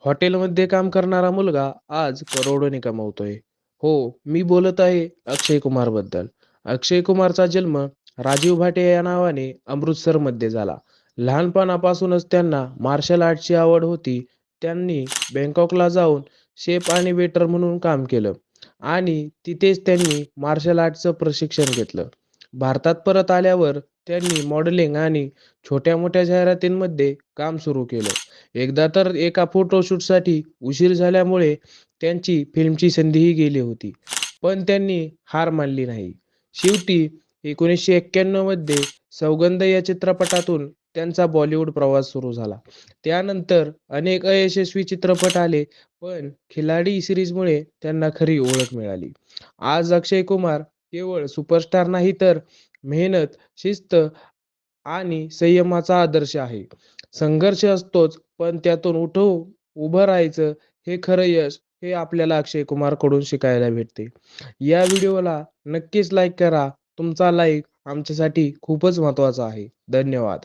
हॉटेलमध्ये काम करणारा मुलगा आज करोडोने कमवतोय. हो, मी बोलत आहे अक्षय कुमार बद्दल. अक्षय कुमारचा जन्म राजीव भाटे या नावाने अमृतसरमध्ये झाला. लहानपणापासूनच त्यांना मार्शल आर्टची आवड होती. त्यांनी बँकॉकला जाऊन शेफ आणि वेटर म्हणून काम केलं आणि तिथेच त्यांनी मार्शल आर्टचं प्रशिक्षण घेतलं. भारतात परत आल्यावर त्यांनी मॉडेलिंग आणि छोट्या-मोठ्या जाहिरातींमध्ये काम सुरू केलं. एकदा तर एका फोटोशूटसाठी उशीर झाल्यामुळे त्यांची फिल्मची संधीही गेली होती. पण त्यांनी हार मानली नाही. शेवटी 1991 मध्ये सौगंध या चित्रपटातून त्यांचा बॉलिवूड प्रवास सुरू झाला. त्यानंतर अनेक अयशस्वी चित्रपट आले, पण खिलाडी सीरीजमुळे त्यांना खरी ओळख मिळाली. आज अक्षय कुमार केवळ सुपरस्टार नाही तर मेहनत, शिस्त आणि संयमाचा आदर्श आहे. संघर्ष असतोच, पण त्यातून उभं राहायचं हे खरं यश हे आपल्याला अक्षय कुमारकडून शिकायला भेटते. या व्हिडिओला नक्कीच लाईक करा. तुमचा लाईक आमच्यासाठी खूपच महत्त्वाचा आहे. धन्यवाद.